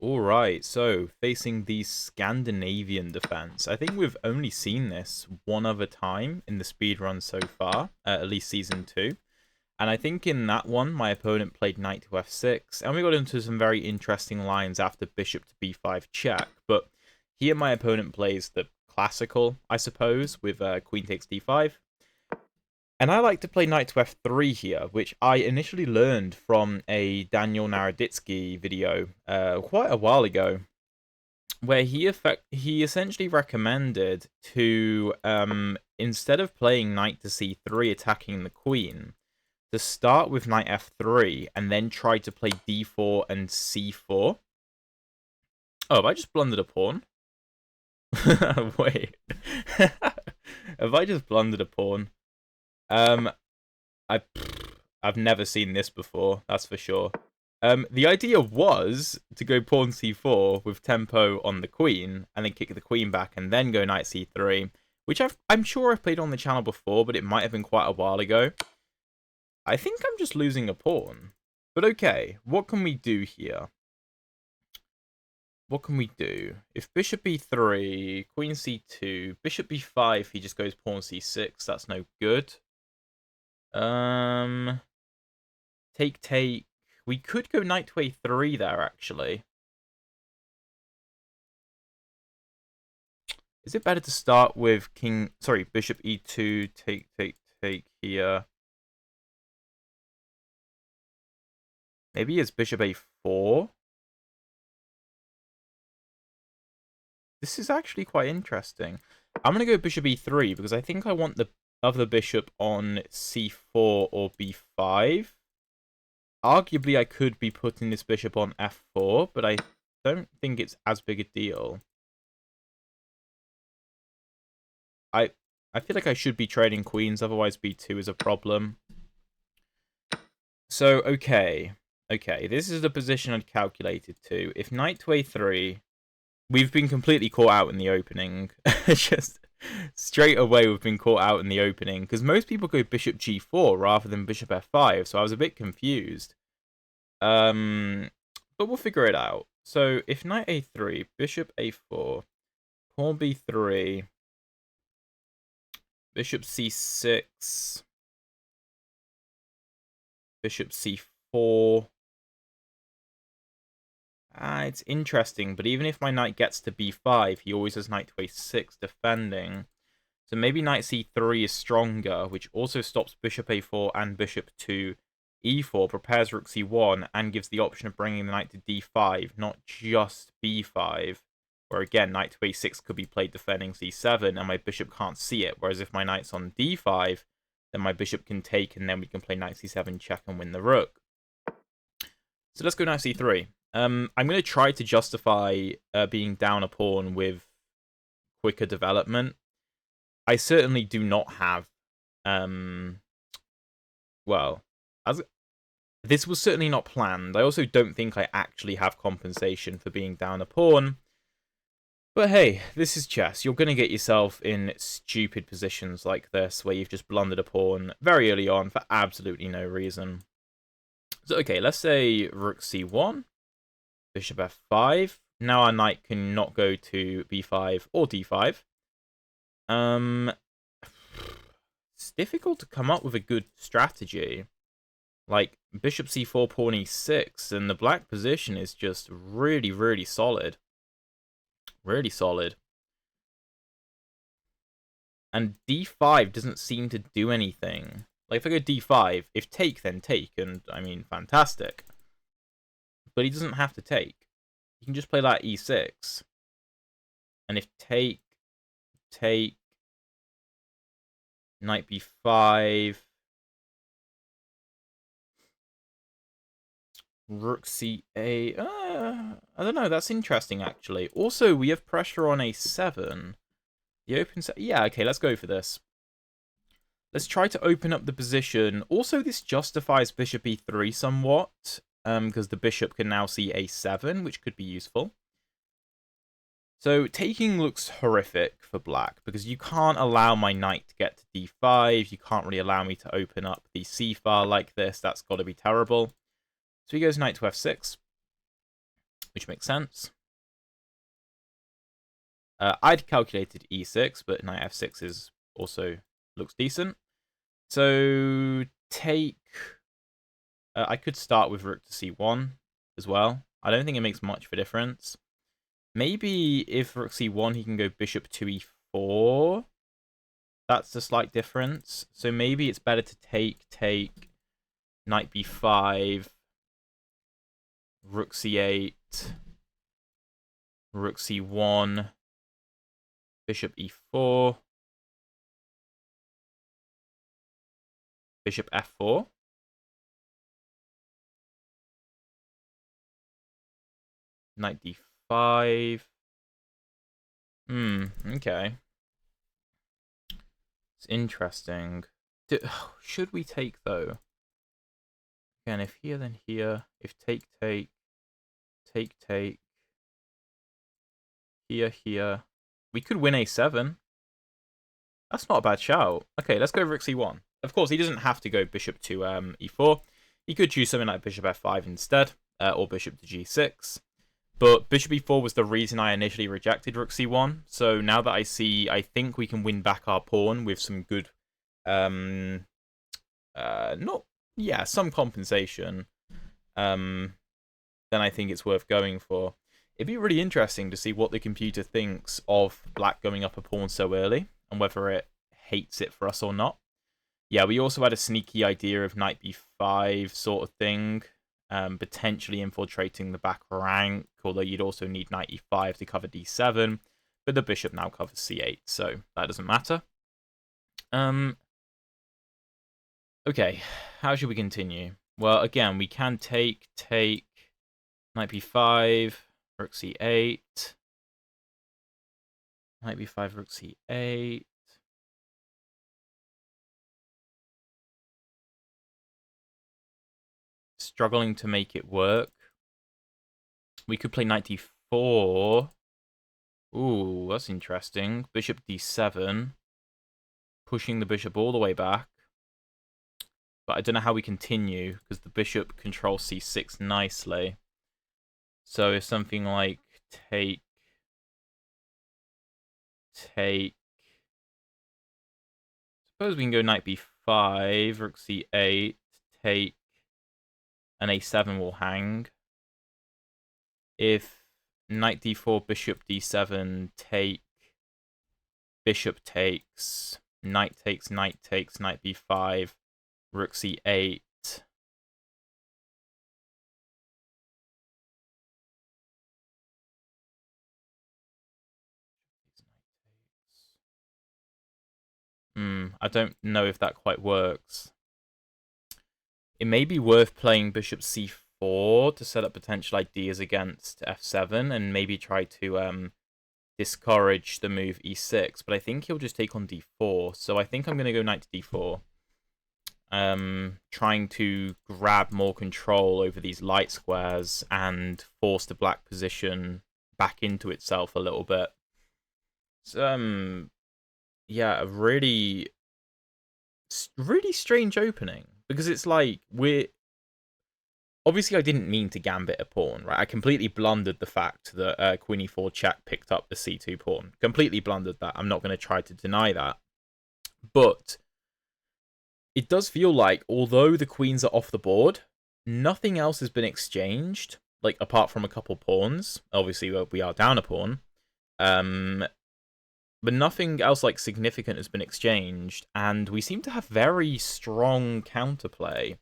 Alright, so facing the Scandinavian defense. I think we've only seen this one other time in the speedrun so far, at least season 2. And I think in that one, my opponent played knight to f6, and we got into some very interesting lines after bishop to b5 check. But here my opponent plays the classical, I suppose, with queen takes d5. And I like to play knight to f3 here, which I initially learned from a Daniel Naroditsky video quite a while ago, where he essentially recommended to, instead of playing knight to c3 attacking the queen, to start with knight f3 and then try to play d4 and c4. Oh, have I just blundered a pawn? Wait. Have I just blundered a pawn? I I've never seen this before, that's for sure. The idea was to go pawn c4 with tempo on the queen, and then kick the queen back, and then go knight c3, which I'm sure I've played on the channel before, but it might have been quite a while ago. I think I'm just losing a pawn. But okay, what can we do here? What can we do? If bishop b3, queen c2, bishop b5, he just goes pawn c6, that's no good. Take. We could go knight to a3 there, actually. Is it better to start with bishop e2, take here? Maybe it's bishop a4? This is actually quite interesting. I'm going to go bishop e3 because I think I want the other bishop on c4 or b5. Arguably, I could be putting this bishop on f4, but I don't think it's as big a deal. I feel like I should be trading queens, otherwise b2 is a problem. So, okay. Okay, this is the position I'd calculated to. If knight to a3... We've been completely caught out in the opening. Just straight away, we've been caught out in the opening. Because most people go bishop g4 rather than bishop f5. So I was a bit confused. But we'll figure it out. So if knight a3, bishop a4, pawn b3, bishop c6, bishop c4... it's interesting, but even if my knight gets to b5, he always has knight to a6 defending. So maybe knight c3 is stronger, which also stops bishop a4 and bishop to e4, prepares rook c1, and gives the option of bringing the knight to d5, not just b5, where again, knight to a6 could be played defending c7, and my bishop can't see it, whereas if my knight's on d5, then my bishop can take, and then we can play knight c7 check and win the rook. So let's go knight c3. I'm going to try to justify being down a pawn with quicker development. I certainly do not have, well, this was certainly not planned. I also don't think I actually have compensation for being down a pawn. But hey, this is chess. You're going to get yourself in stupid positions like this, where you've just blundered a pawn very early on for absolutely no reason. So, okay, let's say rook c1. Bishop f5. Now our knight cannot go to b5 or d5. It's difficult to come up with a good strategy. Like, bishop c4, pawn e6, and the black position is just really, really solid. Really solid. And d5 doesn't seem to do anything. Like, if I go d5, if take, then take, and, I mean, fantastic. But he doesn't have to take. He can just play like e6. And if take, knight b5, rook c8. I don't know, that's interesting, actually. Also, we have pressure on a7. The open set. Yeah, okay, let's go for this. Let's try to open up the position. Also, this justifies bishop e3 somewhat, because the bishop can now see a7, which could be useful. So taking looks horrific for black, because you can't allow my knight to get to d5. You can't really allow me to open up the c file like this. That's got to be terrible. So he goes knight to f6. which makes sense. I'd calculated e6, but knight f6 is also looks decent. So take... I could start with rook to c1 as well. I don't think it makes much of a difference. Maybe if rook c1, he can go bishop to e4. That's the slight difference. So maybe it's better to take, knight b5, rook c8, rook c1, bishop e4, bishop f4. Knight d5. Okay. It's interesting. Should we take, though? Again, if here, then here. If take, here. We could win a7. That's not a bad shout. Okay, let's go rook c1. Of course, he doesn't have to go bishop to e4. He could choose something like bishop f5 instead, or bishop to g6. But bishop e4 was the reason I initially rejected rook c1. So now that I think we can win back our pawn with some good, some compensation. Then I think it's worth going for. It'd be really interesting to see what the computer thinks of black going up a pawn so early, and whether it hates it for us or not. Yeah, we also had a sneaky idea of knight b5 sort of thing. Potentially infiltrating the back rank, although you'd also need knight e5 to cover d7, but the bishop now covers c8, so that doesn't matter. Okay, how should we continue? Well, again, we can take, knight b5, rook c8, knight b5, rook c8, struggling to make it work. We could play knight d4. Ooh, that's interesting. Bishop d7. Pushing the bishop all the way back. But I don't know how we continue, because the bishop controls c6 nicely. So if something like take... Suppose we can go knight b5, rook c8, take... and a7 will hang. If knight d4, bishop d7, take, bishop takes, knight takes, knight b5, rook c8. I don't know if that quite works. It may be worth playing bishop c4 to set up potential ideas against f7 and maybe try to discourage the move e6. But I think he'll just take on d4. So I think I'm going to go knight to d4. Trying to grab more control over these light squares and force the black position back into itself a little bit. So, yeah, a really strange opening. Because it's like, obviously, I didn't mean to gambit a pawn, right? I completely blundered the fact that queen e4 check picked up the c2 pawn. Completely blundered that. I'm not going to try to deny that. But it does feel like, although the queens are off the board, nothing else has been exchanged, like, apart from a couple pawns. Obviously, we are down a pawn. But nothing else, like, significant has been exchanged, and we seem to have very strong counterplay.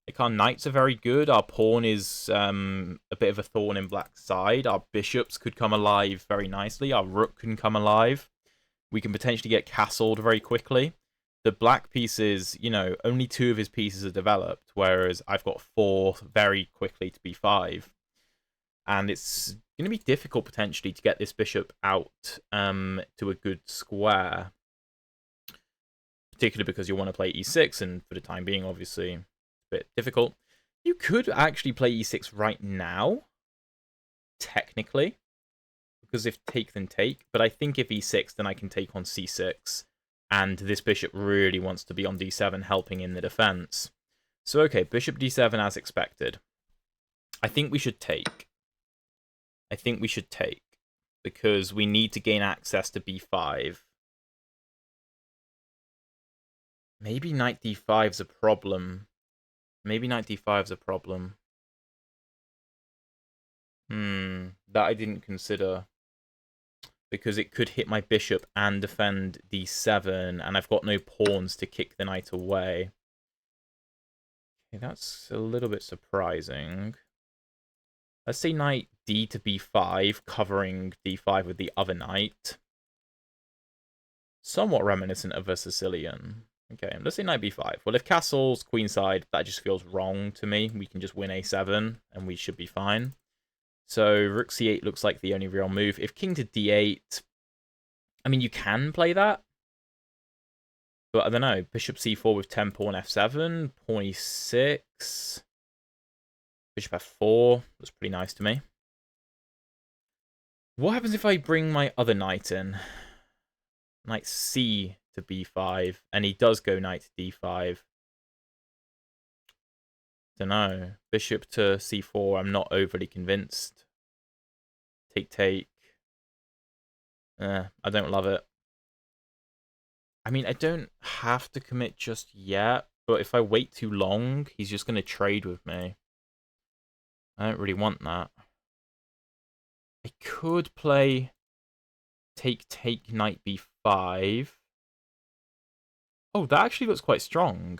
Like, our knights are very good, our pawn is a bit of a thorn in black's side, our bishops could come alive very nicely, our rook can come alive, we can potentially get castled very quickly. The black pieces, you know, only 2 of his pieces are developed, whereas I've got 4 very quickly to b5. And it's going to be difficult, potentially, to get this bishop out to a good square. Particularly because you'll want to play e6, and for the time being, obviously, it's a bit difficult. You could actually play e6 right now, technically, because if take, then take. But I think if e6, then I can take on c6, and this bishop really wants to be on d7, helping in the defense. So, okay, bishop d7 as expected. I think we should take. I think we should take, because we need to gain access to b5. Maybe knight d5's a problem. Maybe knight d5's a problem. That I didn't consider. Because it could hit my bishop and defend d7, and I've got no pawns to kick the knight away. Okay, that's a little bit surprising. Let's say knight d to b5, covering d5 with the other knight. Somewhat reminiscent of a Sicilian. Okay, let's say knight b5. Well, if castle's queenside, that just feels wrong to me. We can just win a7, and we should be fine. So rook c8 looks like the only real move. If king to d8, I mean, you can play that. But I don't know. Bishop c4 with 10 pawn f7, pawn e6. Bishop f4 looks pretty nice to me. What happens if I bring my other knight in? Knight c to b5, and he does go knight to d5. Don't know. Bishop to c4, I'm not overly convinced. Take. I don't love it. I mean, I don't have to commit just yet, but if I wait too long, he's just going to trade with me. I don't really want that. I could play take knight b5. Oh, that actually looks quite strong.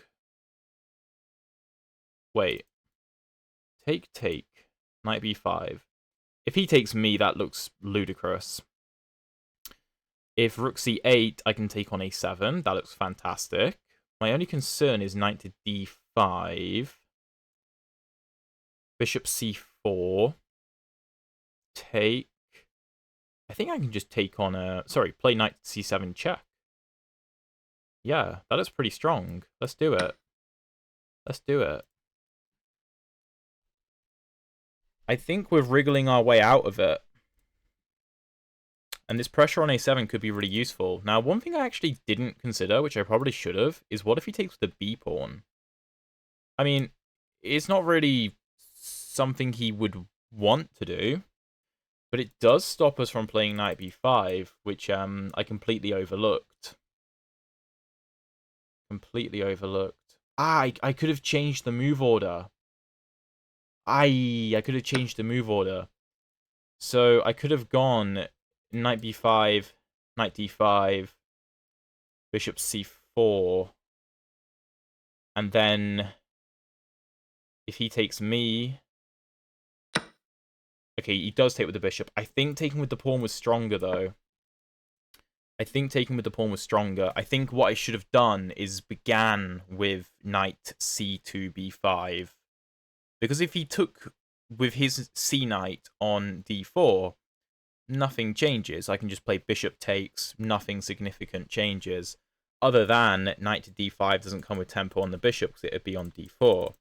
Wait. Take knight b5. If he takes me, that looks ludicrous. If rook c8, I can take on a7. That looks fantastic. My only concern is knight to d5. Bishop c4. Take. I think I can just take on a... Sorry, play knight c7 check. Yeah, that is pretty strong. Let's do it. Let's do it. I think we're wriggling our way out of it. And this pressure on a7 could be really useful. Now, one thing I actually didn't consider, which I probably should have, is what if he takes the b pawn? I mean, it's not really something he would want to do, but it does stop us from playing knight b5, which I completely overlooked. Completely overlooked. I could have changed the move order. I could have changed the move order. So I could have gone knight b5, knight d5, bishop c4, and then if he takes me... Okay, he does take with the bishop. I think taking with the pawn was stronger, though. I think taking with the pawn was stronger. I think what I should have done is began with knight c2 b5. Because if he took with his c knight on d4, nothing changes. I can just play bishop takes, nothing significant changes. Other than knight to d5 doesn't come with tempo on the bishop because it would be on d4.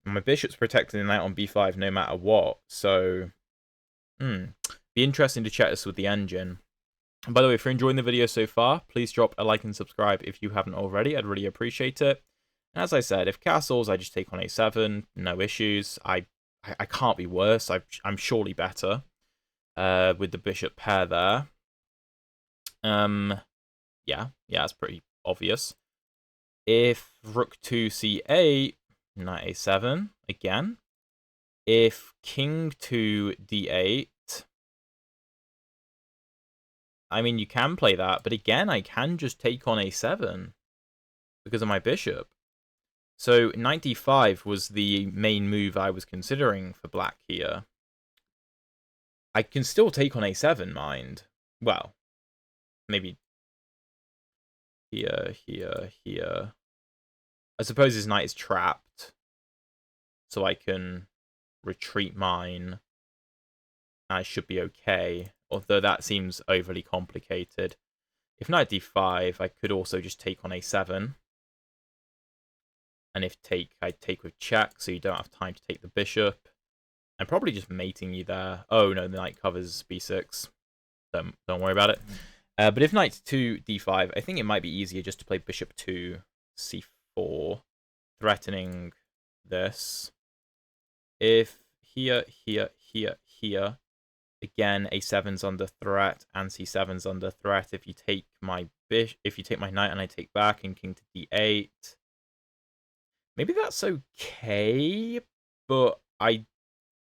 And my bishop's protecting the knight on b5 no matter what, so... Be interesting to check this with the engine. And by the way, if you're enjoying the video so far, please drop a like and subscribe if you haven't already. I'd really appreciate it. And as I said, if castles, I just take on a7, no issues. I can't be worse. I'm surely better with the bishop pair there. Yeah, it's pretty obvious. If rook 2 c8, knight a7 again. If king 2 d8, I mean, you can play that, but again, I can just take on a7 because of my bishop. So knight d5 was the main move I was considering for black here. I can still take on a7, mind. Well, maybe here. I suppose his knight is trapped, so I can retreat mine. I should be okay, although that seems overly complicated. If knight d5, I could also just take on a7. And if take, I take with check, so you don't have time to take the bishop. I'm probably just mating you there. Oh no, the knight covers b6. Don't worry about it. But if knight to d5, I think it might be easier just to play bishop to c4, threatening this. If here, here, here, here. Again, a7's under threat and c7's under threat. If you take my knight and I take back and king to d8, maybe that's okay, but I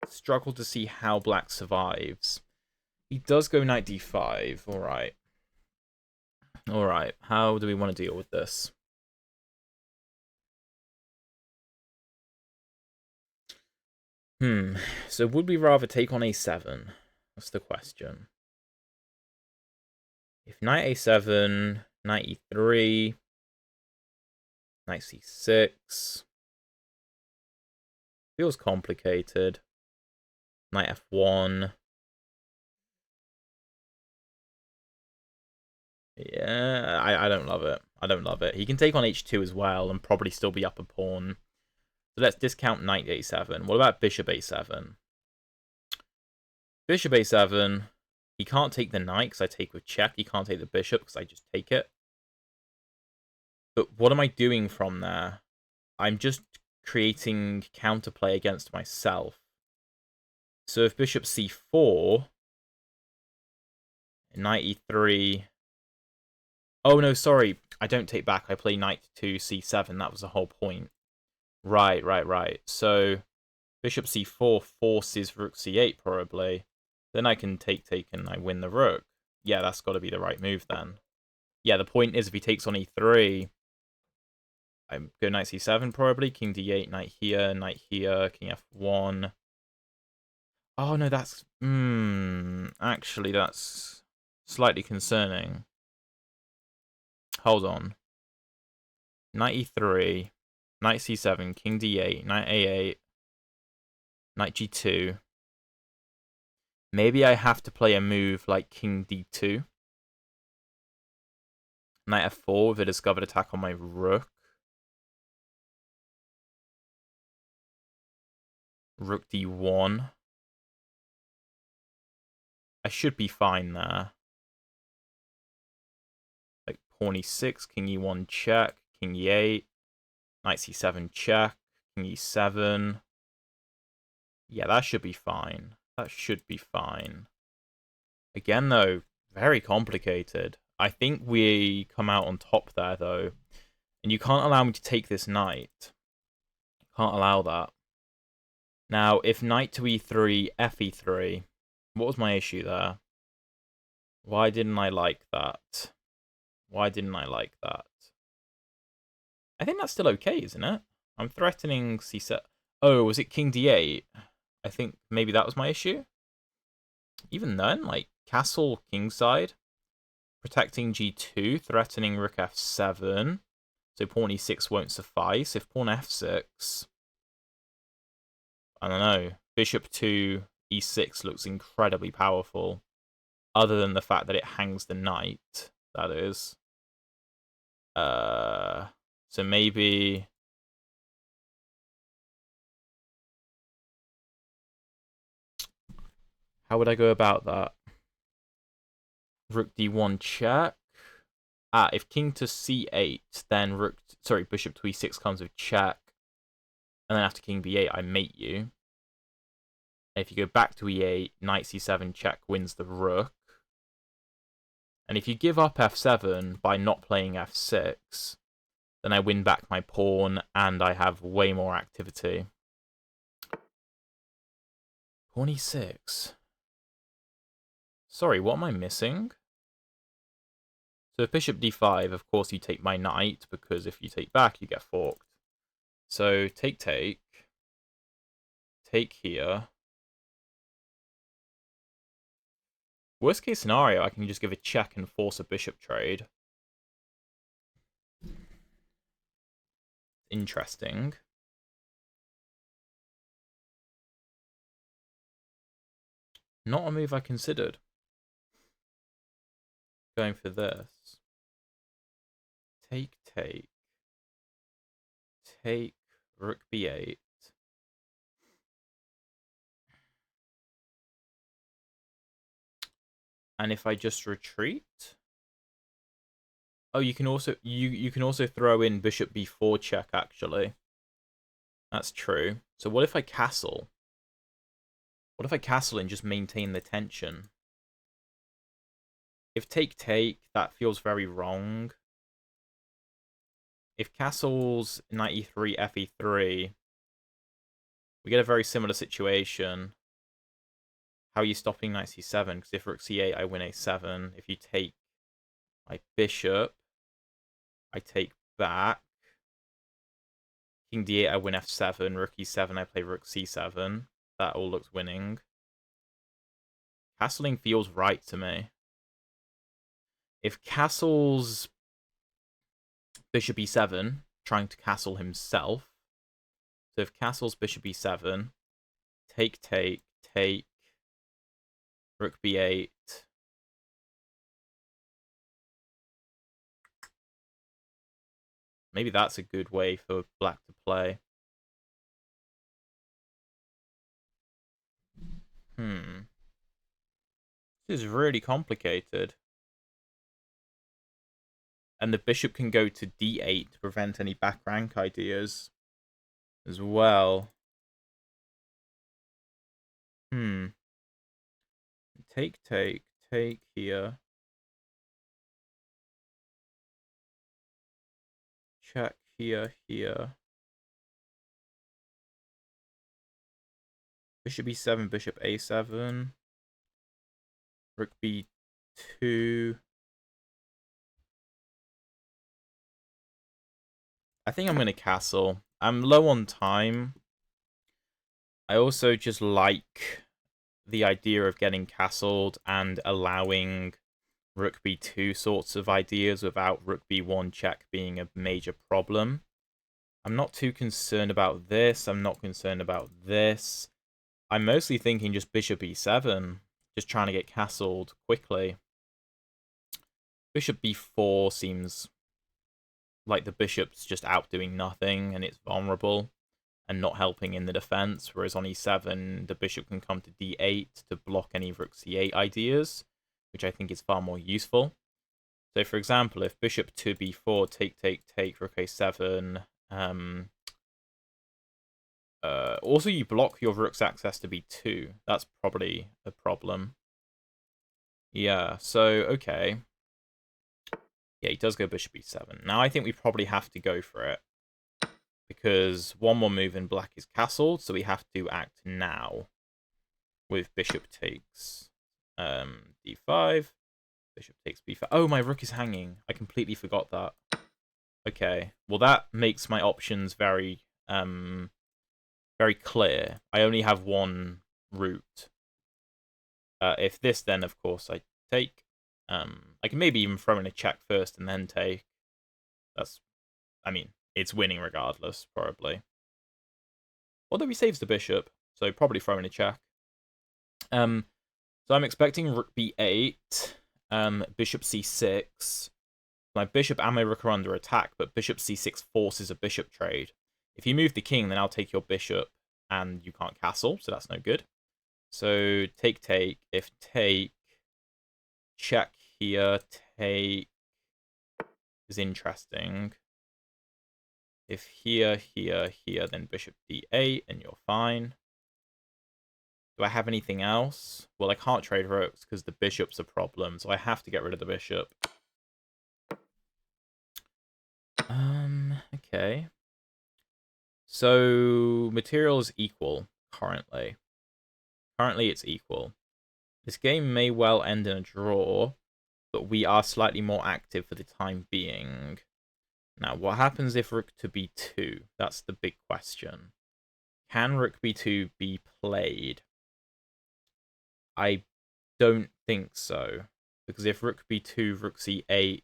struggle to see how black survives. He does go knight d5. All right. All right. How do we want to deal with this? So would we rather take on a7? That's the question. If knight a7, knight e3, knight c6. Feels complicated. Knight f1. Yeah, I don't love it. I don't love it. He can take on h2 as well and probably still be up a pawn. So let's discount knight a7. What about bishop a7? Bishop a7. He can't take the knight because I take with check. He can't take the bishop because I just take it. But what am I doing from there? I'm just creating counterplay against myself. So if bishop c4, knight e3... Oh, no, sorry. I don't take back. I play knight to c7. That was the whole point. Right. So bishop c4 forces rook c8, probably. Then I can take and I win the rook. Yeah, that's got to be the right move then. Yeah, the point is if he takes on e3, I go knight c7 probably. King d8, knight here, king f1. Oh, no, that's... actually, that's slightly concerning. Hold on. Knight e3, knight c7, king d8, knight a8, knight g2. Maybe I have to play a move like king d2. Knight f4 with a discovered attack on my rook. Rook d1. I should be fine there. Like pawn e6, king e1 check, king e8, knight c7 check, king e7. Yeah, that should be fine. That should be fine. Again, though, very complicated. I think we come out on top there, though. And you can't allow me to take this knight. Can't allow that. Now, if knight to e3, fe3, what was my issue there? Why didn't I like that? Why didn't I like that? I think that's still okay, isn't it? I'm threatening c7. Oh, was it king d8? I think maybe that was my issue. Even then, like, castle kingside, protecting g2, threatening rook f7. So pawn e6 won't suffice. If pawn f6, I don't know. Bishop to e6 looks incredibly powerful. Other than the fact that it hangs the knight, that is. So maybe... How would I go about that? Rook d1 check. If king to c8, then bishop to e6 comes with check. And then after king b8, I mate you. And if you go back to e8, knight c7 check wins the rook. And if you give up f7 by not playing f6, then I win back my pawn and I have way more activity. Pawn e6. Sorry, what am I missing? So if bishop d5, of course you take my knight, because if you take back, you get forked. So take. Take here. Worst case scenario, I can just give a check and force a bishop trade. Interesting. Not a move I considered. Going for this. Take. Take rook b8. And if I just retreat... Oh, you can also you can also throw in bishop b4 check, actually. That's true. So what if I castle? What if I castle and just maintain the tension? If take, that feels very wrong. If castles 93 fe3, we get a very similar situation. How are you stopping knight c7? Because if rook c8, I win a7. If you take my bishop, I take back. King d8, I win f7. Rook e7, I play rook c7. That all looks winning. Castling feels right to me. If castles bishop e7, trying to castle himself. So if castles bishop e7, take, rook b8. Maybe that's a good way for black to play. This is really complicated. And the bishop can go to d8 to prevent any back rank ideas as well. Take here. Check here. Bishop e7, bishop a7. Rook b2. I think I'm going to castle. I'm low on time. I also just like the idea of getting castled and allowing rook b2 sorts of ideas without rook b1 check being a major problem. I'm not too concerned about this. I'm not concerned about this. I'm mostly thinking just bishop e7. Just trying to get castled quickly. Bishop b4 seems like the bishop's just out doing nothing and it's vulnerable and not helping in the defense, whereas on e7, the bishop can come to d8 to block any rook c8 ideas, which I think is far more useful. So, for example, if bishop to b4, take, rook a7, also you block your rook's access to b2. That's probably a problem. Yeah, so, okay. Yeah, he does go bishop e7. Now I think we probably have to go for it, because one more move and black is castled, so we have to act now with bishop takes d5, bishop takes b5. Oh, my rook is hanging. I completely forgot that. Okay, well that makes my options very very clear. I only have one route. If this, then of course I take. I can maybe even throw in a check first and then take. I mean, it's winning regardless, probably. Although he saves the bishop, so probably throw in a check. So I'm expecting rook b8, bishop c6. My bishop and my rook are under attack, but bishop c6 forces a bishop trade. If you move the king, then I'll take your bishop, and you can't castle, so that's no good. So take. If take, check here, take is interesting. If here, then bishop d8, and you're fine. Do I have anything else? Well, I can't trade rooks because the bishop's a problem, so I have to get rid of the bishop. Okay. So, material is equal, currently. Currently, it's equal. This game may well end in a draw, but we are slightly more active for the time being. Now, what happens if rook to b2? That's the big question. Can rook b2 be played? I don't think so. Because if rook b2, rook c8,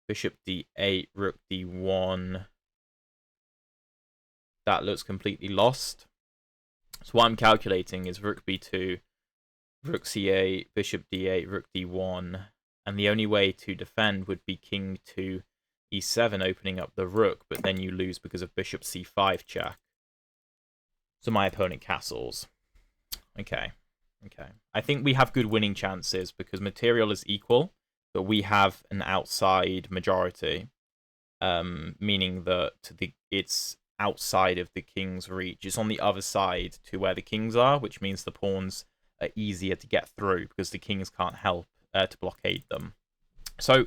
bishop d8, rook d1, that looks completely lost. So what I'm calculating is rook b2, rook c8, bishop d8, rook d1, and the only way to defend would be king to e7, opening up the rook, but then you lose because of bishop c5 check. So my opponent castles. Okay. I think we have good winning chances because material is equal, but we have an outside majority, meaning that it's outside of the king's reach. It's on the other side to where the kings are, which means the pawns are easier to get through because the kings can't help to blockade them. So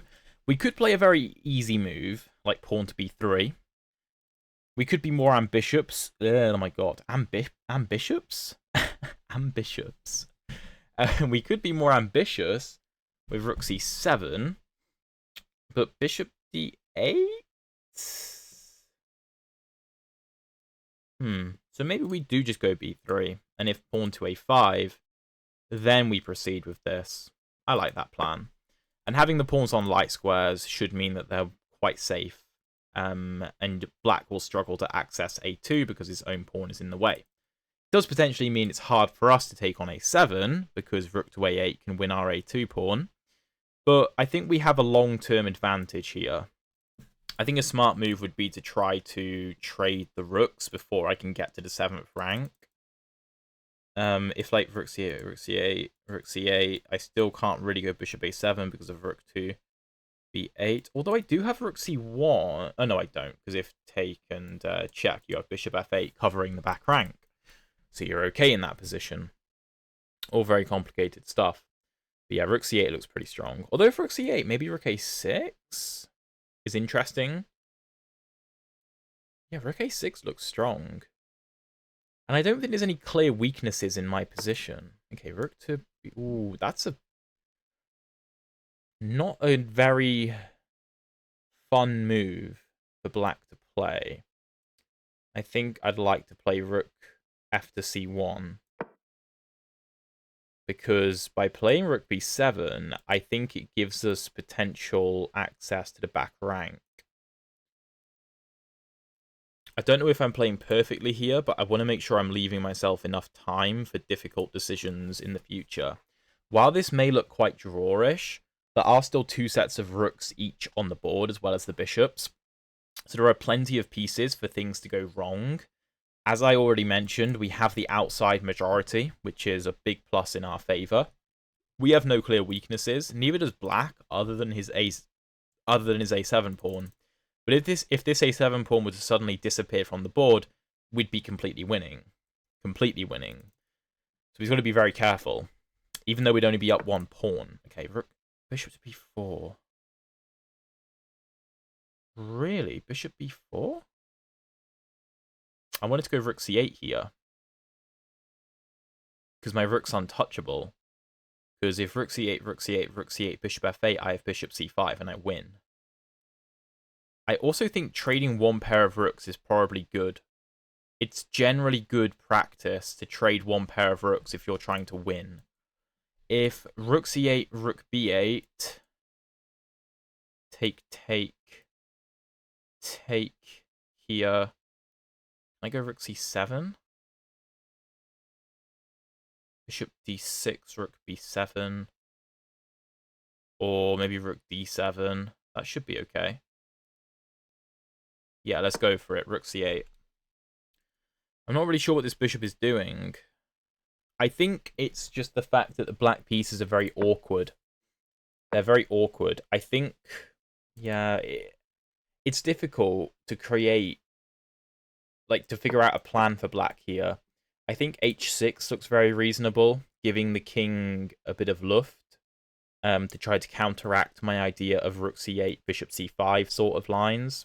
we could play a very easy move, like pawn to b3. We could be more ambitious. Oh my god, ambitious? Ambitious. We could be more ambitious with rook c7, but bishop d8? So maybe we do just go b3, and if pawn to a5, then we proceed with this. I like that plan. And having the pawns on light squares should mean that they're quite safe. And black will struggle to access a2 because his own pawn is in the way. It does potentially mean it's hard for us to take on a7 because rook to a8 can win our a2 pawn. But I think we have a long-term advantage here. I think a smart move would be to try to trade the rooks before I can get to the 7th rank. If like rook c8, rook c8, rook c8, I still can't really go bishop a7 because of rook to b8. Although I do have rook c1. Oh, no, I don't. Because if take and check, you have bishop f8 covering the back rank. So you're okay in that position. All very complicated stuff. But yeah, rook c8 looks pretty strong. Although if rook c8, maybe rook a6 is interesting. Yeah, rook a6 looks strong. And I don't think there's any clear weaknesses in my position. Okay, rook to... Ooh, that's not a very fun move for black to play. I think I'd like to play rook f to c1. Because by playing rook b7, I think it gives us potential access to the back rank. I don't know if I'm playing perfectly here, but I want to make sure I'm leaving myself enough time for difficult decisions in the future. While this may look quite drawish, there are still 2 sets of rooks each on the board, as well as the bishops. So there are plenty of pieces for things to go wrong. As I already mentioned, we have the outside majority, which is a big plus in our favour. We have no clear weaknesses, neither does black, other than his a7 pawn. But if this a7 pawn were to suddenly disappear from the board, we'd be completely winning. Completely winning. So he's got to be very careful. Even though we'd only be up 1 pawn. Okay, rook, bishop to b4. Really? Bishop b4? I wanted to go rook c8 here. Because my rook's untouchable. Because if rook c8, rook c8, rook c8, bishop f8, I have bishop c5 and I win. I also think trading 1 pair of rooks is probably good. It's generally good practice to trade 1 pair of rooks if you're trying to win. If rook c8, rook b8, take here. Can I go rook c7? Bishop d6, rook b7. Or maybe rook d7. That should be okay. Yeah, let's go for it. Rook c8. I'm not really sure what this bishop is doing. I think it's just the fact that the black pieces are very awkward. They're very awkward. I think, yeah, it's difficult to create, like, to figure out a plan for black here. I think h6 looks very reasonable, giving the king a bit of luft to try to counteract my idea of rook c8, bishop c5 sort of lines.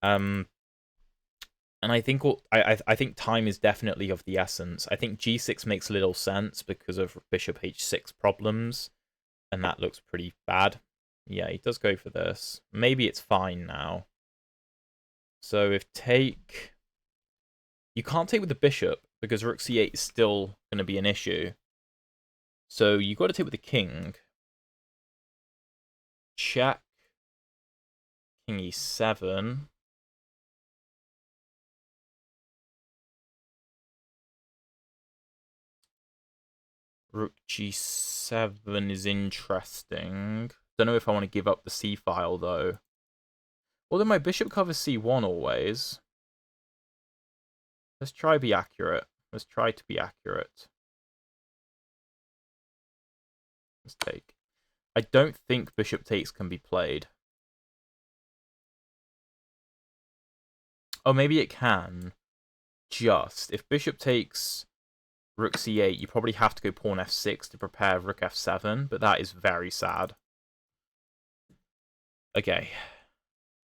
And I think I think time is definitely of the essence. I think g6 makes little sense because of bishop h6 problems, and that looks pretty bad. Yeah, he does go for this. Maybe it's fine now. So if take... You can't take with the bishop, because rook c8 is still going to be an issue. So you got to take with the king. Check. King e7. Rook g7 is interesting. Don't know if I want to give up the c file, though. Although my bishop covers c1 always. Let's try to be accurate. Let's try to be accurate. Let's take. I don't think bishop takes can be played. Oh, maybe it can. Just. If bishop takes rook c8, you probably have to go pawn f6 to prepare rook f7, but that is very sad. Okay.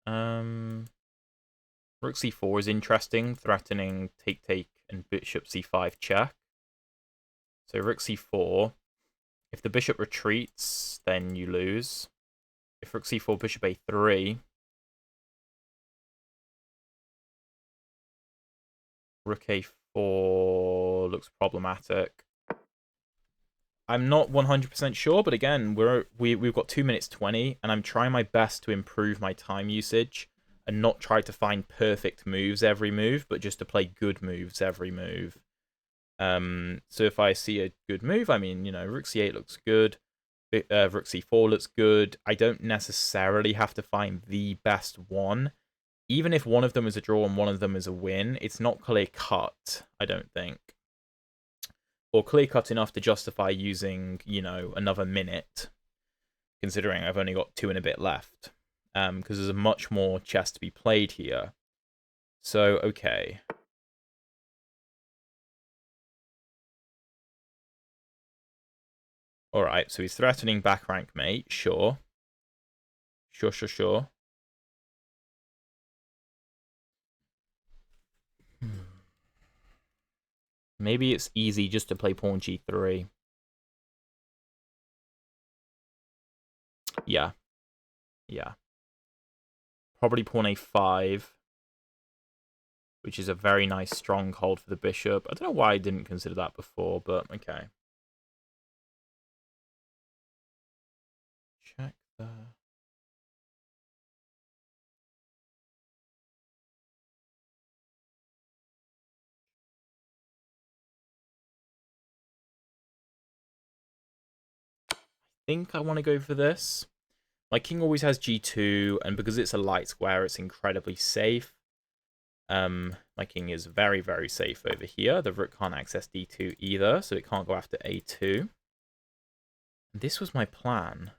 Rook c4 is interesting, threatening take and bishop c5 check. So rook c4. If the bishop retreats, then you lose. If rook c4, bishop a3. Rook a4 looks problematic. I'm not 100% sure, but again, we've got 2 minutes 20, and I'm trying my best to improve my time usage and not try to find perfect moves every move, but just to play good moves every move. So if I see a good move, I mean, rook c8 looks good, rook c4 looks good. I don't necessarily have to find the best one. Even if one of them is a draw and one of them is a win, it's not clear cut, I don't think. Or clear cut enough to justify using, another minute, considering I've only got 2 and a bit left. Because there's much more chess to be played here. So, okay. Alright, so he's threatening back rank mate, sure. Sure. Maybe it's easy just to play pawn g3. Yeah. Probably pawn a5, which is a very nice stronghold for the bishop. I don't know why I didn't consider that before, but okay. Check there. I think I want to go for this. My king always has g2, and because it's a light square, it's incredibly safe. My king is very, very safe over here. The rook can't access d2 either, so it can't go after a2. This was my plan.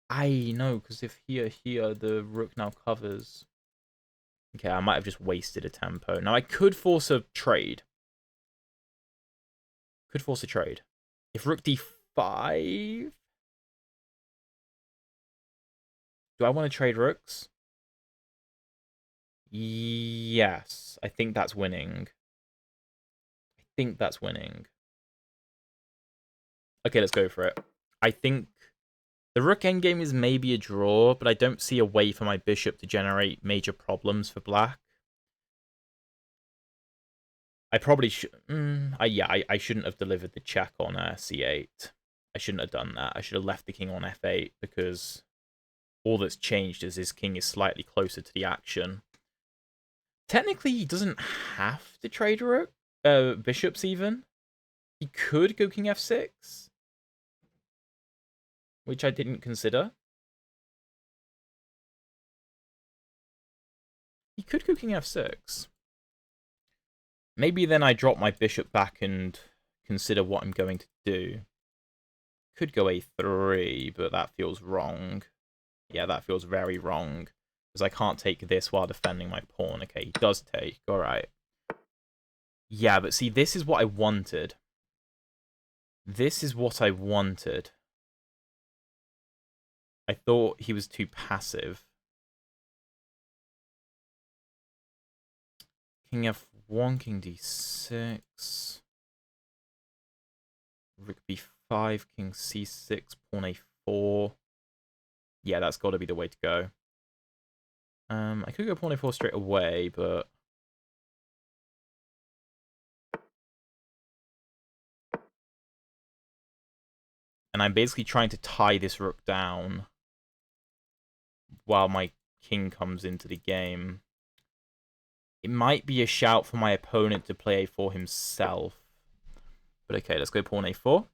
I know, because if here, the rook now covers. Okay, I might have just wasted a tempo. Now, I could force a trade. If rook d5... Do I want to trade rooks? Yes, I think that's winning. Okay, let's go for it. I think the rook endgame is maybe a draw, but I don't see a way for my bishop to generate major problems for black. I probably should... I shouldn't have delivered the check on c8. I shouldn't have done that. I should have left the king on f8, because all that's changed is his king is slightly closer to the action. Technically, he doesn't have to trade rook, bishops even. He could go king f6, which I didn't consider. He could go king f6. Maybe then I drop my bishop back and consider what I'm going to do. Could go a3, but that feels wrong. Yeah, that feels very wrong, because I can't take this while defending my pawn. Okay, he does take. All right. Yeah, but see, this is what I wanted. I thought he was too passive. King f1, king d6. Rook b5, king c6, pawn a4. Yeah, that's got to be the way to go. I could go pawn a4 straight away, but... And I'm basically trying to tie this rook down while my king comes into the game. It might be a shout for my opponent to play a4 himself. But okay, let's go pawn a4.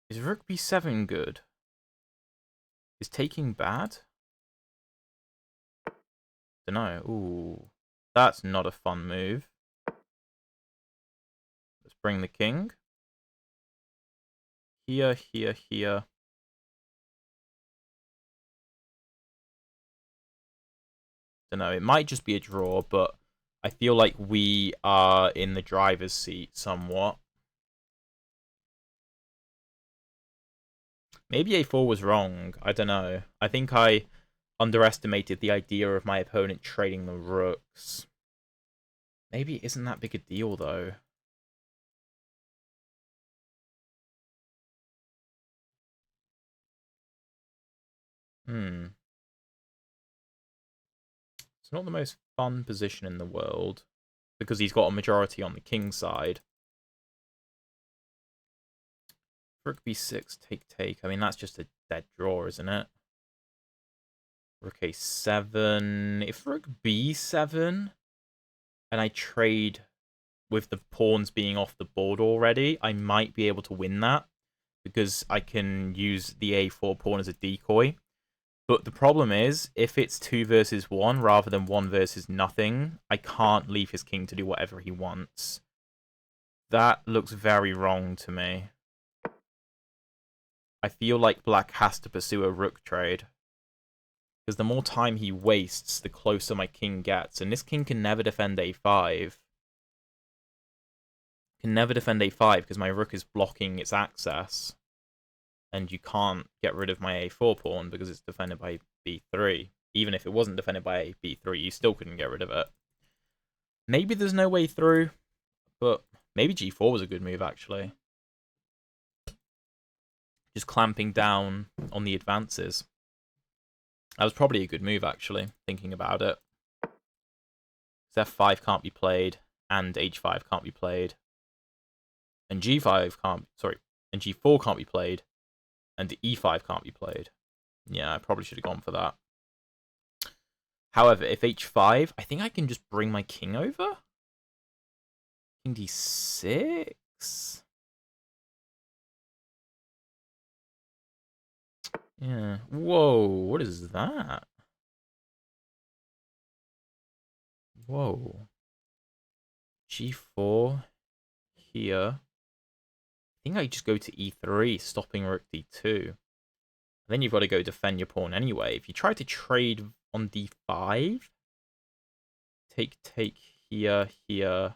Is rook b7 good? Is taking bad? Dunno. Ooh. That's not a fun move. Let's bring the king. Here. Don't know. It might just be a draw, but I feel like we are in the driver's seat somewhat. Maybe a4 was wrong. I don't know. I think I underestimated the idea of my opponent trading the rooks. Maybe it isn't that big a deal, though. It's not the most fun position in the world, because he's got a majority on the king side. Rook b6, take. I mean, that's just a dead draw, isn't it? Rook a7. If rook b7, and I trade with the pawns being off the board already, I might be able to win that, because I can use the a4 pawn as a decoy. But the problem is, if it's 2 versus 1 rather than 1 versus nothing, I can't leave his king to do whatever he wants. That looks very wrong to me. I feel like black has to pursue a rook trade. Because the more time he wastes, the closer my king gets. And this king can never defend a5. Can never defend a5 because my rook is blocking its access. And you can't get rid of my a4 pawn because it's defended by b3. Even if it wasn't defended by b3, you still couldn't get rid of it. Maybe there's no way through, but maybe g4 was a good move, actually. Just clamping down on the advances. That was probably a good move, actually, thinking about it. f5 can't be played, and h5 can't be played. And g5 can't... Sorry. And g4 can't be played, and e5 can't be played. Yeah, I probably should have gone for that. However, if h5, I think I can just bring my king over? King d6? Yeah. Whoa, what is that? Whoa. g4 here. I think I just go to e3, stopping rook d2. And then you've got to go defend your pawn anyway. If you try to trade on d5, take here, here,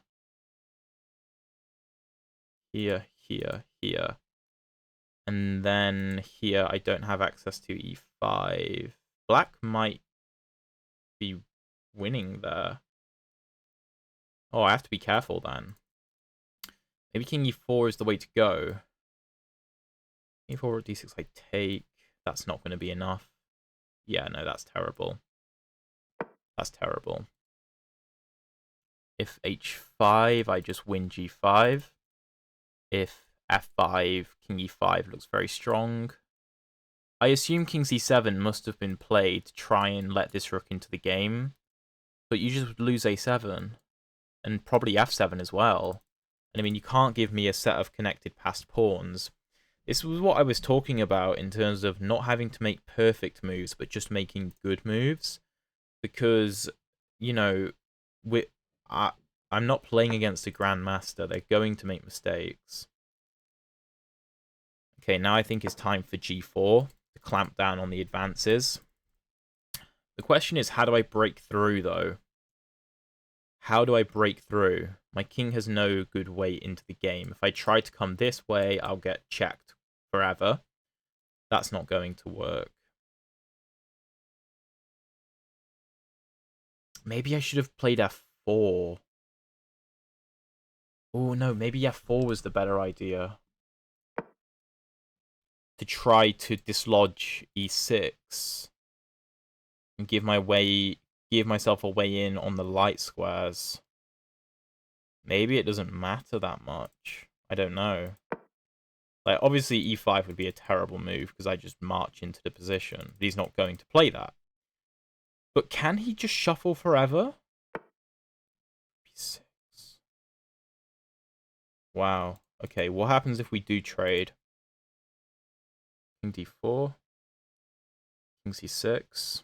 here. And then here I don't have access to e5. Black might be winning there. Oh, I have to be careful then. Maybe king e4 is the way to go. e4, d6, I take. That's not going to be enough. Yeah, no, that's terrible. That's terrible. If h5, I just win g5. If f5, king e5 looks very strong. I assume king c7 must have been played to try and let this rook into the game. But you just lose a7. And probably f7 as well. And I mean, you can't give me a set of connected passed pawns. This was what I was talking about in terms of not having to make perfect moves, but just making good moves. Because, you know, I'm not playing against a grandmaster. They're going to make mistakes. Okay, now I think it's time for g4 to clamp down on the advances. The question is, how do I break through, though? How do I break through? My king has no good way into the game. If I try to come this way, I'll get checked forever. That's not going to work. Maybe I should have played f4. Oh, no, maybe f4 was the better idea. To try to dislodge e6. And give myself a way in on the light squares. Maybe it doesn't matter that much. I don't know. Like, obviously, e5 would be a terrible move because I just march into the position. But he's not going to play that. But can he just shuffle forever? b6. Wow. Okay, what happens if we do trade? King d4. King c6.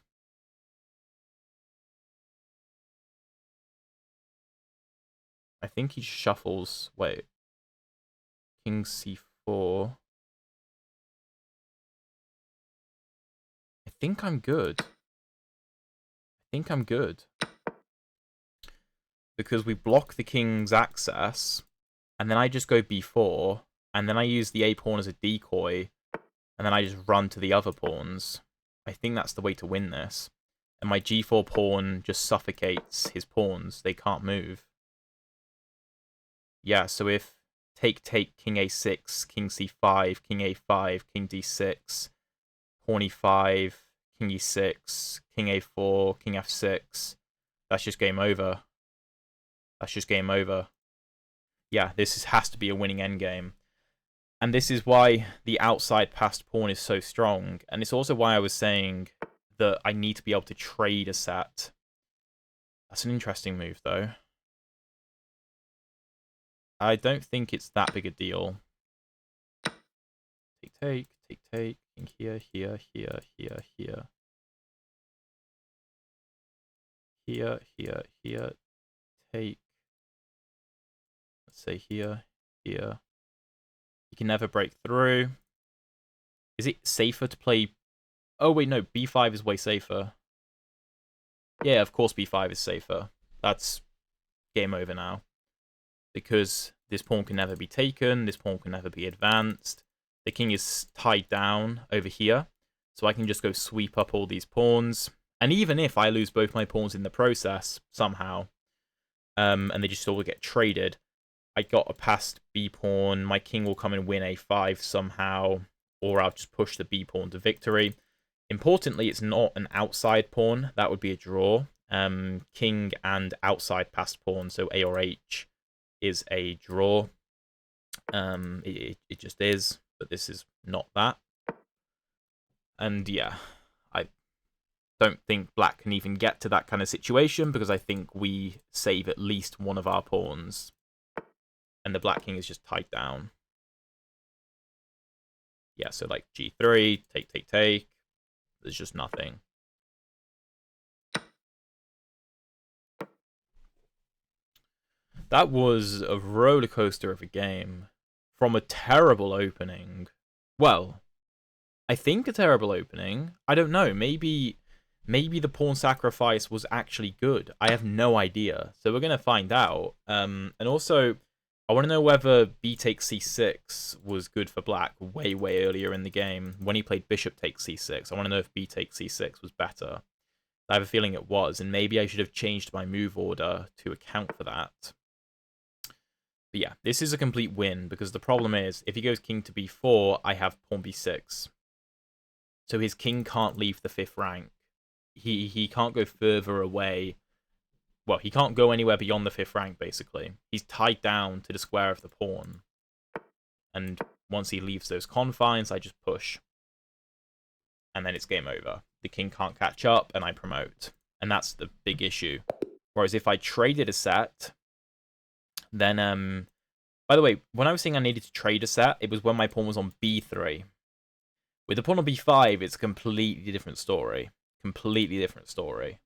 I think he shuffles... Wait. King c4. I think I'm good. I think I'm good. Because we block the king's access, and then I just go b4, and then I use the a-pawn as a decoy, and then I just run to the other pawns. I think that's the way to win this. And my g4 pawn just suffocates his pawns. They can't move. Yeah, so if take, king a6, king c5, king a5, king d6, pawn e5, king e6, king a4, king f6, that's just game over. That's just game over. Yeah, has to be a winning endgame. And this is why the outside passed pawn is so strong. And it's also why I was saying that I need to be able to trade a set. That's an interesting move, though. I don't think it's that big a deal. Take, king here, here, here, here, here. Here, here, here. Take. Let's say here, here. You can never break through. Is it safer to play... Oh, wait, no. b5 is way safer. Yeah, of course b5 is safer. That's game over now. Because this pawn can never be taken. This pawn can never be advanced. The king is tied down over here. So I can just go sweep up all these pawns. And even if I lose both my pawns in the process, somehow, and they just all get traded, I got a passed b-pawn. My king will come and win a5 somehow. Or I'll just push the b-pawn to victory. Importantly, it's not an outside pawn. That would be a draw. King and outside passed pawn, so a or h, is a draw. It just is, but this is not that. And yeah, I don't think black can even get to that kind of situation because I think we save at least one of our pawns. And the black king is just tied down. Yeah, so like g3, take. There's just nothing. That was a roller coaster of a game. From a terrible opening. Well, I think a terrible opening. I don't know. Maybe the pawn sacrifice was actually good. I have no idea. So we're going to find out. And also, I want to know whether b takes c6 was good for black way earlier in the game. When he played bishop takes c6. I want to know if b takes c6 was better. I have a feeling it was. And maybe I should have changed my move order to account for that. But yeah, this is a complete win, because the problem is, if he goes king to b4, I have pawn b6. So his king can't leave the 5th rank. He can't go further away. Well, he can't go anywhere beyond the 5th rank, basically. He's tied down to the square of the pawn. And once he leaves those confines, I just push. And then it's game over. The king can't catch up, and I promote. And that's the big issue. Whereas if I traded a set... Then, by the way, when I was saying I needed to trade a set, it was when my pawn was on b3. With the pawn on b5, it's a completely different story. Completely different story.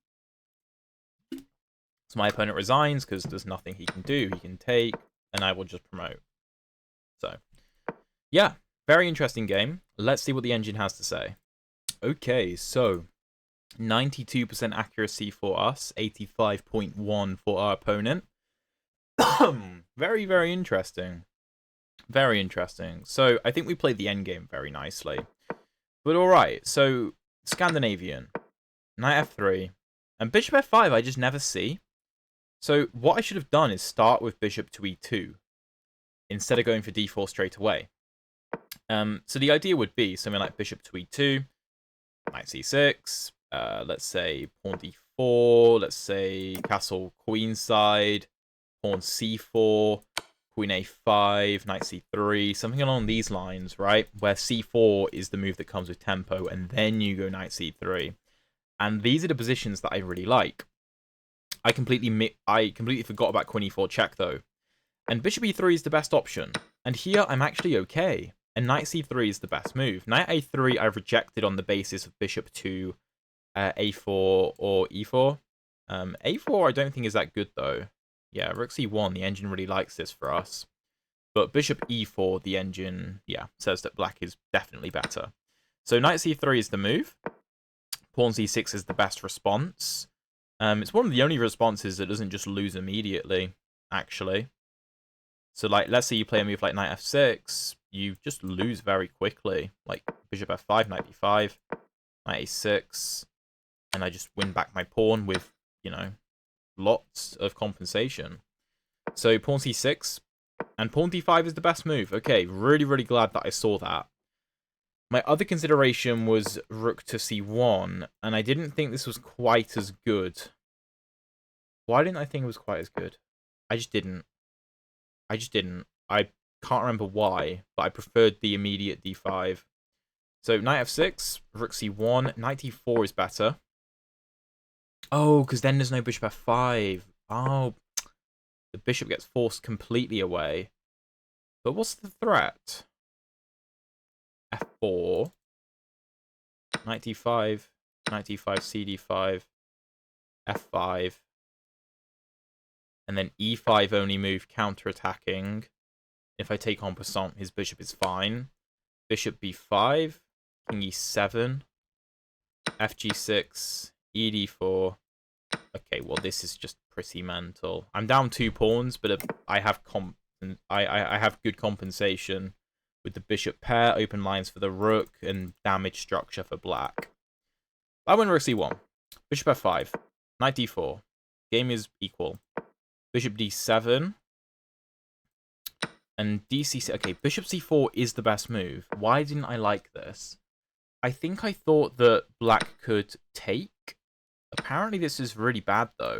So my opponent resigns because there's nothing he can do. He can take, and I will just promote. So, yeah, very interesting game. Let's see what the engine has to say. Okay, so 92% accuracy for us, 85.1 for our opponent. Very interesting. Very interesting. So I think we played the endgame very nicely. But alright, so Scandinavian. Knight f3. And bishop f5 I just never see. So what I should have done is start with bishop to e2. Instead of going for d4 straight away. So the idea would be something like bishop to e2. Knight c6. Let's say pawn d4. Let's say castle queenside. Pawn c4, queen a5, knight c3, something along these lines, right? Where c4 is the move that comes with tempo, and then you go knight c3. And these are the positions that I really like. I completely forgot about queen e4 check, though. And bishop e3 is the best option. And here, I'm actually okay. And knight c3 is the best move. Knight a3, I've rejected on the basis of bishop to a4 or e4. A4, I don't think is that good, though. Yeah, rook c1, the engine really likes this for us. But bishop e4, the engine, yeah, says that black is definitely better. So knight c3 is the move. Pawn c6 is the best response. It's one of the only responses that doesn't just lose immediately, actually. So, like, let's say you play a move like knight f6, you just lose very quickly. Like, bishop f5, knight b5, knight a6, and I just win back my pawn with, you know, lots of compensation. So, pawn c6, and pawn d5 is the best move. Okay, really, really glad that I saw that. My other consideration was rook to c1, and I didn't think this was quite as good. Why didn't I think it was quite as good? I just didn't. I can't remember why, but I preferred the immediate d5. So knight f6, rook c1, knight d4 is better. Oh, because then there's no bishop f5. Oh, the bishop gets forced completely away. But what's the threat? f4, knight d5, knight d5, cd5, f5, and then e5 only move counter-attacking. If I take en passant, his bishop is fine. Bishop b5, king e7, fg6, ed4. Okay, well, this is just pretty mental. I'm down 2 pawns, but I have I have good compensation with the bishop pair, open lines for the rook, and damage structure for black. I win rook c1. Bishop f5. Knight d4. Game is equal. Bishop d7. And dc6. Okay, bishop c4 is the best move. Why didn't I like this? I think I thought that black could take. Apparently this is really bad, though.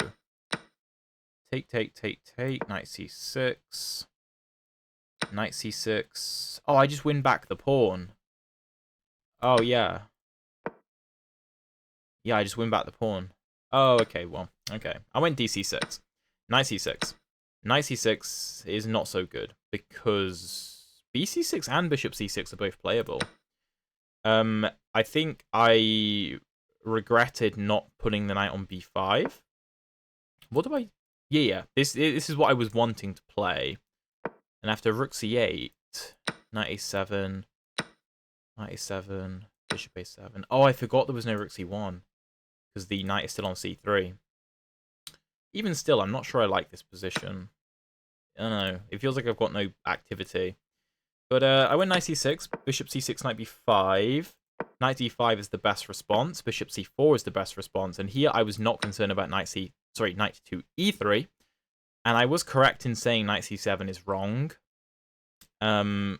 Take, knight c6. Knight c6. Oh, I just win back the pawn. Oh, yeah. Yeah, I just win back the pawn. Oh, okay, well, okay. I went dc6. Knight c6. Knight c6 is not so good, because bc6 and bishop c6 are both playable. I think I regretted not putting the knight on b5. What do I... Yeah. This is what I was wanting to play. And after rook c8, knight a7, knight a7, bishop a7. Oh, I forgot there was no rook c1, because the knight is still on c3. Even still, I'm not sure I like this position. I don't know. It feels like I've got no activity. But I went knight c6, bishop c6, knight b5. Knight d5 is the best response. Bishop c4 is the best response. And here I was not concerned about knight to e3. And I was correct in saying knight c7 is wrong. Oh,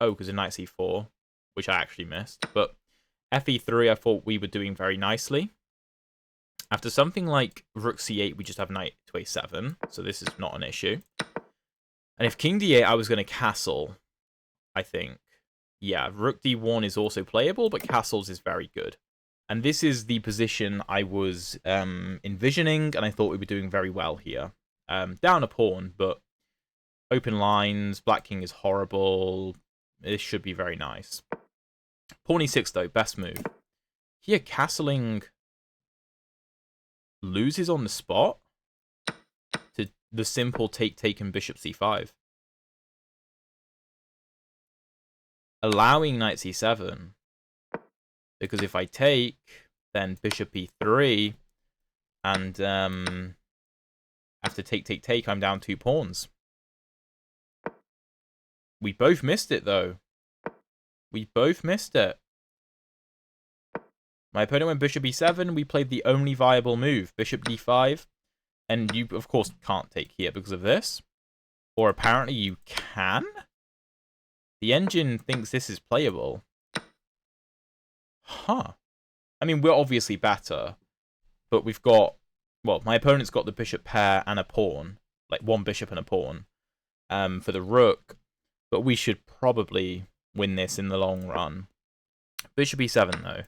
because of knight c4, which I actually missed. But fe3, I thought we were doing very nicely. After something like rook c8, we just have knight to a7, so this is not an issue. And if king d8, I was going to castle, I think. Yeah, rook d1 is also playable, but castles is very good. And this is the position I was envisioning, and I thought we were doing very well here. Down a pawn, but open lines, black king is horrible. This should be very nice. Pawn e6, though, best move. Here, castling loses on the spot to the simple take and bishop c5. Allowing knight c7, because if I take, then bishop e3, and after take, I'm down 2 pawns. We both missed it, though. We both missed it. My opponent went bishop e7. We played the only viable move, bishop d5. And you, of course, can't take here because of this. Or apparently you can? The engine thinks this is playable. Huh. I mean, we're obviously better. But we've got... Well, my opponent's got the bishop pair and a pawn. Like, 1 bishop and a pawn. For the rook. But we should probably win this in the long run. Bishop e7, though.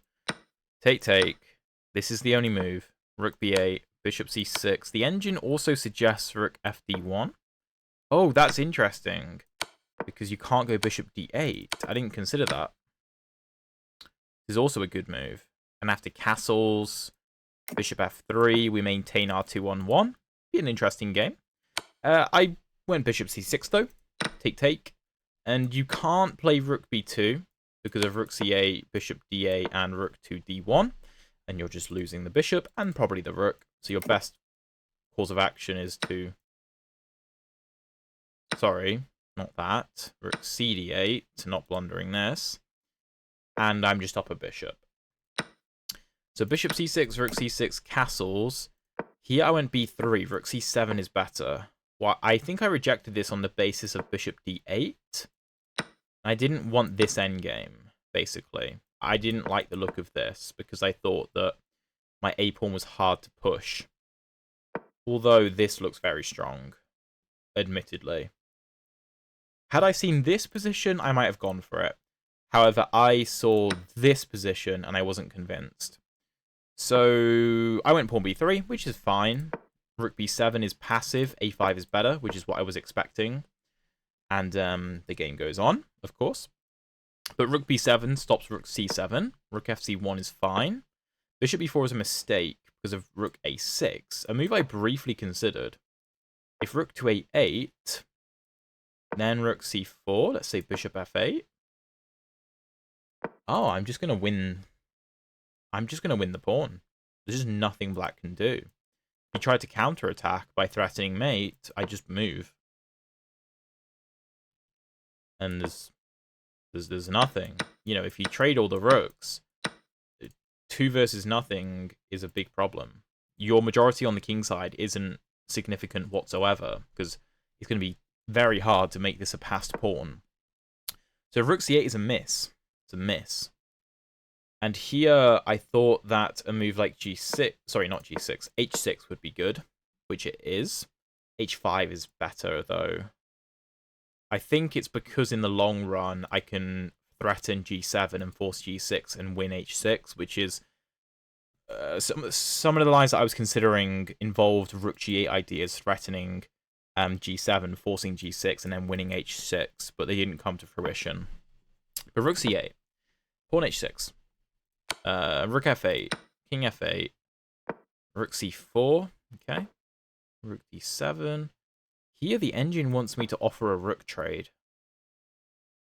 Take. This is the only move. Rook b8, bishop c6. The engine also suggests rook fd1. Oh, that's interesting. Because you can't go bishop d8. I didn't consider that. This is also a good move. And after castles, bishop f3, we maintain our 2-on-1. Be an interesting game. I went bishop c6, though. Take. And you can't play rook b2. Because of rook c8, bishop d8, and rook to d1. and you're just losing the bishop and probably the rook. So your best course of action is to... Sorry, not that. Rook cd8, not blundering this. And I'm just up a bishop. So bishop c6, rook c6, castles. Here I went b3, rook c7 is better. Well, I think I rejected this on the basis of bishop d8. I didn't want this endgame, basically. I didn't like the look of this because I thought that my a-pawn was hard to push. Although this looks very strong, admittedly. Had I seen this position, I might have gone for it. However, I saw this position and I wasn't convinced. So I went pawn b3, which is fine. Rook b7 is passive, a5 is better, which is what I was expecting. And the game goes on, of course. But rook b7 stops rook c7. Rook fc1 is fine. Bishop b4 is a mistake because of rook a6, a move I briefly considered. If rook to a8, then rook c4, let's say bishop f8. Oh, I'm just going to win the pawn. There's just nothing black can do. If he tried to counterattack by threatening mate, I just move. And there's nothing. You know, if you trade all the rooks, 2 versus nothing is a big problem. Your majority on the king side isn't significant whatsoever, because it's going to be very hard to make this a passed pawn. So rook c8 is a miss. It's a miss. And here I thought that a move like g6, sorry, not g6, h6 would be good, which it is. h5 is better, though. I think it's because in the long run I can threaten g7 and force g6 and win h6, which is... some of the lines that I was considering involved rook g8 ideas, threatening g7, forcing g6, and then winning h6, but they didn't come to fruition. But rook c8, pawn h6, rook f8, king f8, rook c4, okay, rook d7. Here the engine wants me to offer a rook trade.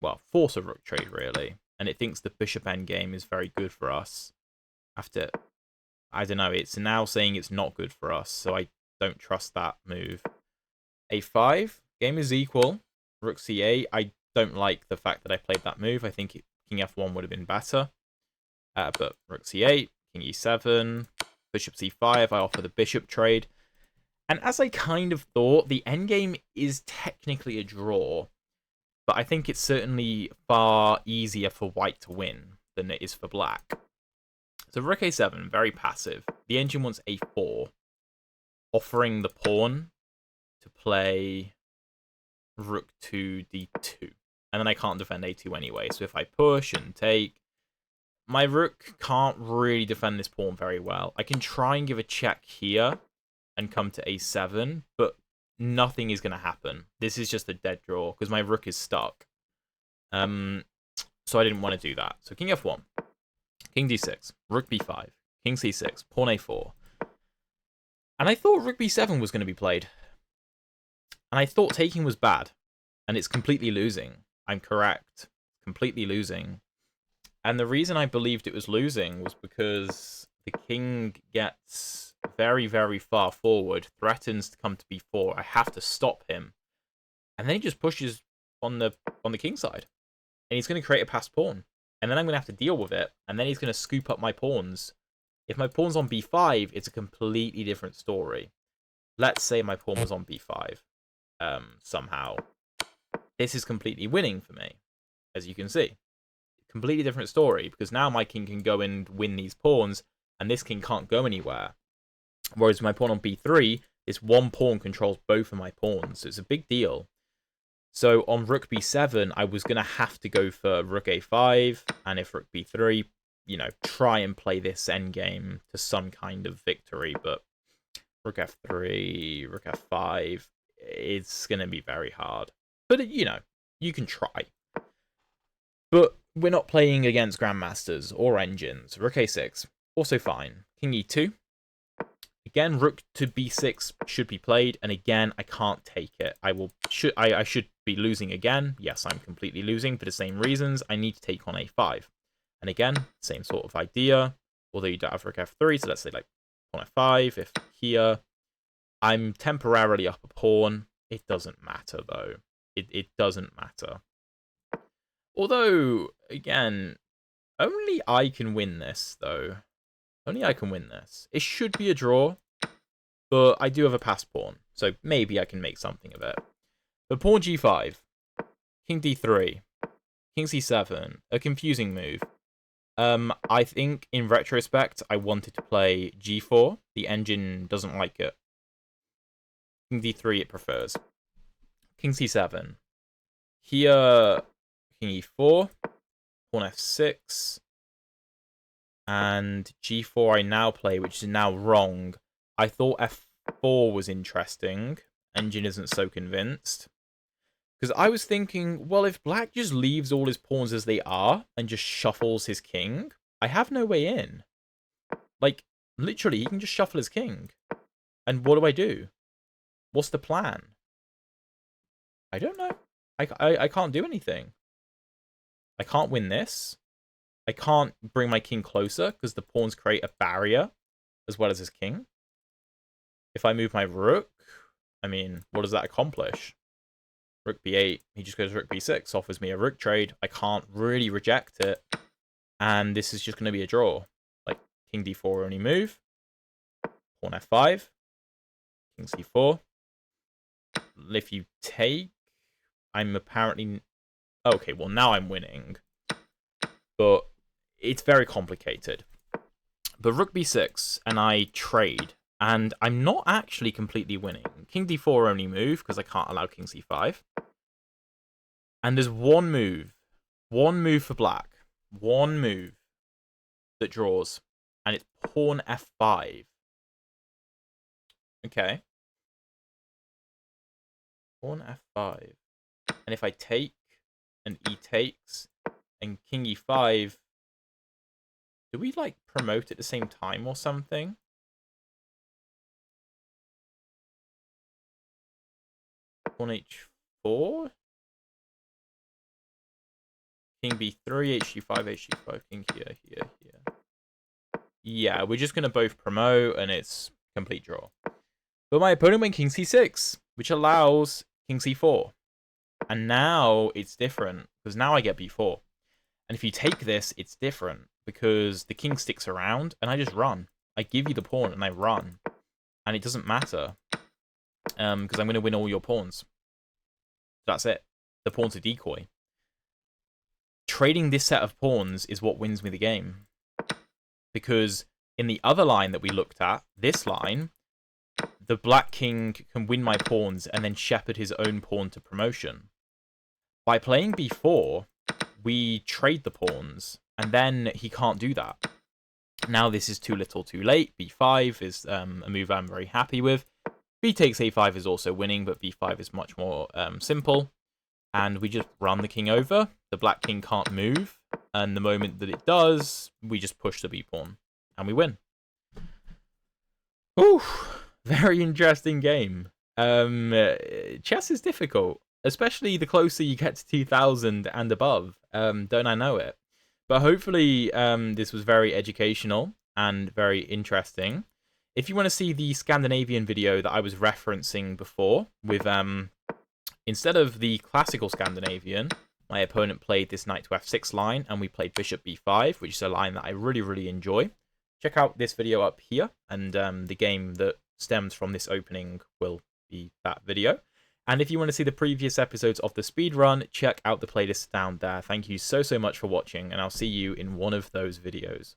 Well, force a rook trade, really. And it thinks the bishop endgame is very good for us. After, I don't know, it's now saying it's not good for us, so I don't trust that move. a5, game is equal. Rook c8, I don't like the fact that I played that move. I think king f1 would have been better. But rook c8, king e7, bishop c5, I offer the bishop trade. And as I kind of thought, the endgame is technically a draw, but I think it's certainly far easier for white to win than it is for black. So rook a7, very passive. The engine wants a4, offering the pawn to play rook to d2. And then I can't defend a2 anyway, so if I push and take, my rook can't really defend this pawn very well. I can try and give a check here and come to a7, but nothing is going to happen. This is just a dead draw, because my rook is stuck. So I didn't want to do that. So king f1, king d6, rook b5, king c6, pawn a4. And I thought rook b7 was going to be played. And I thought taking was bad. And it's completely losing. I'm correct. Completely losing. And the reason I believed it was losing was because the king gets very, very far forward, threatens to come to b4. I have to stop him. And then he just pushes on the king side. And he's going to create a passed pawn. And then I'm going to have to deal with it. And then he's going to scoop up my pawns. If my pawn's on b5, it's a completely different story. Let's say my pawn was on b5 somehow. This is completely winning for me, as you can see. Completely different story, because now my king can go and win these pawns, and this king can't go anywhere. Whereas my pawn on b3, this one pawn controls both of my pawns. So it's a big deal. So on rook b7, I was going to have to go for rook a5, and if rook b3, you know, try and play this endgame to some kind of victory. But rook f3, rook f5, it's going to be very hard. But, you know, you can try. But we're not playing against grandmasters or engines. Rook a6, also fine. King e2. Again, rook to b6 should be played, and again, I can't take it. I should be losing again. Yes, I'm completely losing for the same reasons. I need to take on a5. And again, same sort of idea. although you don't have rook f3, so let's say like pawn f5. If here, I'm temporarily up a pawn. It doesn't matter, though. It doesn't matter. Although, again, only I can win this, though. Only I can win this. It should be a draw, but I do have a passed pawn, so maybe I can make something of it. But pawn g5, king d3, king c7, a confusing move. I think, in retrospect, I wanted to play g4. The engine doesn't like it. King d3 it prefers. King c7. Here, king e4, pawn f6, and g4 I now play, which is now wrong. I thought f4 was interesting. Engine isn't so convinced. Because I was thinking, well, if black just leaves all his pawns as they are and just shuffles his king, I have no way in. Like, literally, he can just shuffle his king. And what do I do? What's the plan? I don't know. I can't do anything. I can't win this. I can't bring my king closer because the pawns create a barrier as well as his king. If I move my rook, I mean, what does that accomplish? Rook b8, he just goes rook b6, offers me a rook trade. I can't really reject it. And this is just going to be a draw. Like, king d4 only move. Pawn f5. King c4. If you take, I'm apparently... Okay, well, now I'm winning. But it's very complicated. But rook b6, and I trade. And I'm not actually completely winning. King d4 only move, because I can't allow king c5. And there's one move for black. One move that draws. And it's pawn f5. Okay. Pawn f5. And if I take, and e takes, and king e5, do we, like, promote at the same time or something? Pawn h4? King b3, hg5, hg5, king here, here, here. Yeah, we're just going to both promote, and it's complete draw. But my opponent went king c6, which allows king c4. And now it's different, because now I get b4. And if you take this, it's different, because the king sticks around, and I just run. I give you the pawn, and I run. And it doesn't matter, because I'm going to win all your pawns. That's it. The pawn's a decoy. Trading this set of pawns is what wins me the game. Because in the other line that we looked at, this line, the black king can win my pawns and then shepherd his own pawn to promotion. By playing b4, we trade the pawns, and then he can't do that. Now this is too little too late. b5 is a move I'm very happy with. b takes a5 is also winning, but b5 is much more simple. And we just run the king over. The black king can't move. And the moment that it does, we just push the b-pawn. And we win. Ooh, very interesting game. Chess is difficult. Especially the closer you get to 2000 and above. Don't I know it? But hopefully this was very educational and very interesting. If you want to see the Scandinavian video that I was referencing before with... instead of the classical Scandinavian, my opponent played this knight to f6 line, and we played bishop b5, which is a line that I really, really enjoy. Check out this video up here, and the game that stems from this opening will be that video. And if you want to see the previous episodes of the speedrun, check out the playlist down there. Thank you so, so much for watching, and I'll see you in one of those videos.